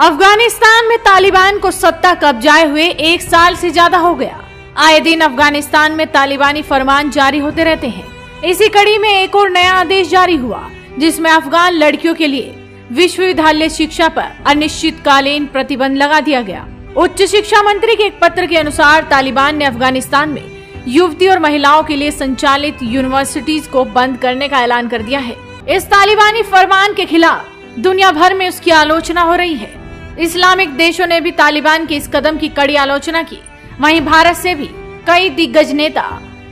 अफगानिस्तान में तालिबान को सत्ता कब्जाए हुए 1 साल से ज्यादा हो गया। आए दिन अफगानिस्तान में तालिबानी फरमान जारी होते रहते हैं। इसी कड़ी में एक और नया आदेश जारी हुआ, जिसमें अफगान लड़कियों के लिए विश्वविद्यालय शिक्षा पर अनिश्चितकालीन प्रतिबंध लगा दिया गया। उच्च शिक्षा मंत्री के एक पत्र के अनुसार तालिबान ने अफगानिस्तान में युवती और महिलाओं के लिए संचालित यूनिवर्सिटीज को बंद करने का ऐलान कर दिया है। इस तालिबानी फरमान के खिलाफ दुनिया भर में उसकी आलोचना हो रही है। इस्लामिक देशों ने भी तालिबान के इस कदम की कड़ी आलोचना की। वहीं भारत से भी कई दिग्गज नेता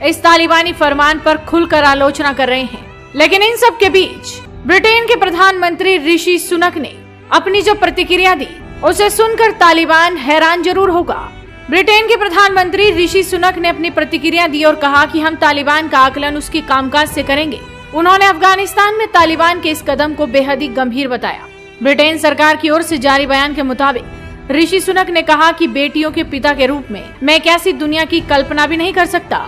इस तालिबानी फरमान पर खुलकर आलोचना कर रहे हैं। लेकिन इन सब के बीच ब्रिटेन के प्रधानमंत्री ऋषि सुनक ने अपनी जो प्रतिक्रिया दी, उसे सुनकर तालिबान हैरान जरूर होगा। ब्रिटेन के प्रधानमंत्री ऋषि सुनक ने अपनी प्रतिक्रिया दी और कहा कि हम तालिबान का आकलन उसके कामकाज से करेंगे। उन्होंने अफगानिस्तान में तालिबान के इस कदम को बेहद ही गंभीर बताया। ब्रिटेन सरकार की ओर से जारी बयान के मुताबिक ऋषि सुनक ने कहा कि बेटियों के पिता के रूप में मैं एक ऐसी दुनिया की कल्पना भी नहीं कर सकता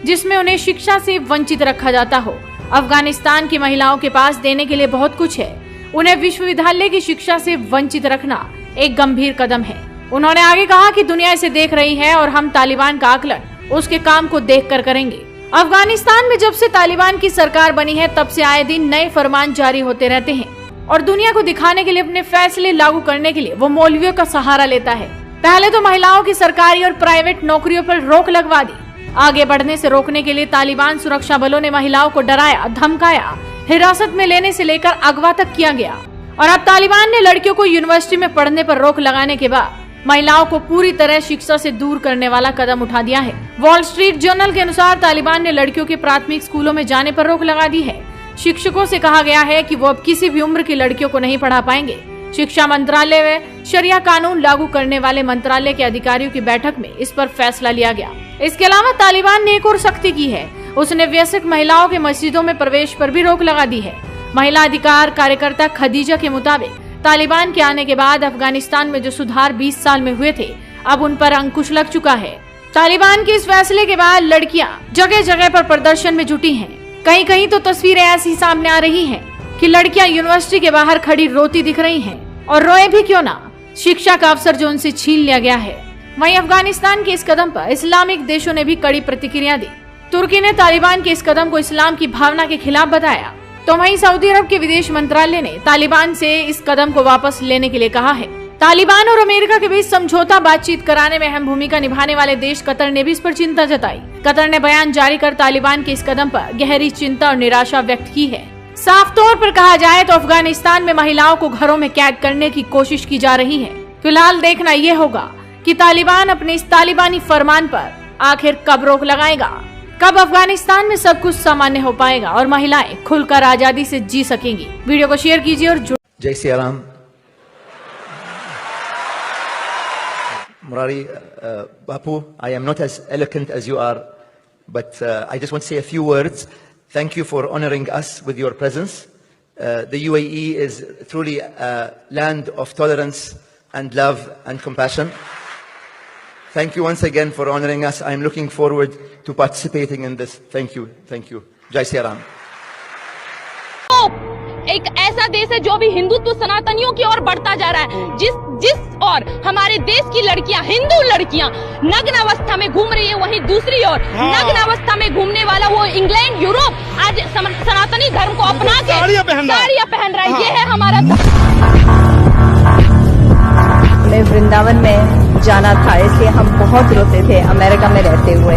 जिसमें उन्हें शिक्षा से वंचित रखा जाता हो। अफगानिस्तान की महिलाओं के पास देने के लिए बहुत कुछ है। उन्हें विश्वविद्यालय की शिक्षा से वंचित रखना एक गंभीर कदम है। उन्होंने आगे कहा कि दुनिया इसे देख रही है और हम तालिबान का आकलन उसके काम को देखकर करेंगे। अफगानिस्तान में जब से तालिबान की सरकार बनी है, तब से आए दिन नए फरमान जारी होते रहते हैं और दुनिया को दिखाने के लिए, अपने फैसले लागू करने के लिए वो मौलवियों का सहारा लेता है। पहले तो महिलाओं की सरकारी और प्राइवेट नौकरियों पर रोक लगवा दी। आगे बढ़ने से रोकने के लिए तालिबान सुरक्षा बलों ने महिलाओं को डराया, धमकाया, हिरासत में लेने से लेकर अगवा तक किया गया। और अब तालिबान ने लड़कियों को यूनिवर्सिटी में पढ़ने पर रोक लगाने के बाद महिलाओं को पूरी तरह शिक्षा से दूर करने वाला कदम उठा दिया है। वॉल स्ट्रीट जर्नल के अनुसार तालिबान ने लड़कियों के प्राथमिक स्कूलों में जाने पर रोक लगा दी है। शिक्षकों से कहा गया है कि वो अब किसी भी उम्र की लड़कियों को नहीं पढ़ा पाएंगे। शिक्षा मंत्रालय व शरिया कानून लागू करने वाले मंत्रालय के अधिकारियों की बैठक में इस पर फैसला लिया गया। इसके अलावा तालिबान ने एक और सख्ती की है। उसने वयस्क महिलाओं के मस्जिदों में प्रवेश पर भी रोक लगा दी है। महिला अधिकार कार्यकर्ता खदीजा के मुताबिक तालिबान के आने के बाद अफगानिस्तान में जो सुधार 20 साल में हुए थे, अब उन पर अंकुश लग चुका है। तालिबान के इस फैसले के बाद लड़कियां जगह जगह पर प्रदर्शन में जुटी हैं। कहीं कहीं तो तस्वीरें ऐसी सामने आ रही हैं कि लड़कियां यूनिवर्सिटी के बाहर खड़ी रोती दिख रही हैं। और रोए भी क्यों ना, शिक्षा का अवसर जो उनसे छीन लिया गया है। वहीं अफगानिस्तान के इस कदम पर इस्लामिक देशों ने भी कड़ी प्रतिक्रिया दी। तुर्की ने तालिबान के इस कदम को इस्लाम की भावना के खिलाफ बताया, तो वहीं सऊदी अरब के विदेश मंत्रालय ने तालिबान से इस कदम को वापस लेने के लिए कहा है। तालिबान और अमेरिका के बीच समझौता बातचीत कराने में अहम भूमिका निभाने वाले देश कतर ने भी इस पर चिंता जताई। कतर ने बयान जारी कर तालिबान के इस कदम पर गहरी चिंता और निराशा व्यक्त की है। साफ तौर पर कहा जाए तो अफगानिस्तान में महिलाओं को घरों में कैद करने की कोशिश की जा रही है। फिलहाल देखना ये होगा कि तालिबान अपने इस तालिबानी फरमान पर आखिर कब रोक लगाएगा, कब अफगानिस्तान में सब कुछ सामान्य हो पाएगा और महिलाएं खुलकर आजादी से जी सकेंगी। वीडियो को शेयर कीजिए और जय Shri Ram. Murari, Bapu, I am not as eloquent as you are, but I just want to say a few words. Thank you for honoring us with your presence. The UAE is truly a land of tolerance and love and compassion. Thank you once again for honoring us. I am looking forward to participating in this. Thank you. Thank you. Jai Shri Ram. एक ऐसा देश है जो भी हिंदुत्व सनातनियों की ओर बढ़ता जा रहा है। जिस और हमारे देश की लड़कियां, हिंदू लड़कियां नग्न अवस्था में घूम रही है, वहीं दूसरी ओर नग्न अवस्था में घूमने वाला वो इंग्लैंड, यूरोप आज सनातनी धर्म को अपना के साड़ियां पहन रहा है। ये है हमारा। हमें वृंदावन में जाना था, इसलिए हम बहुत रोते थे अमेरिका में रहते हुए।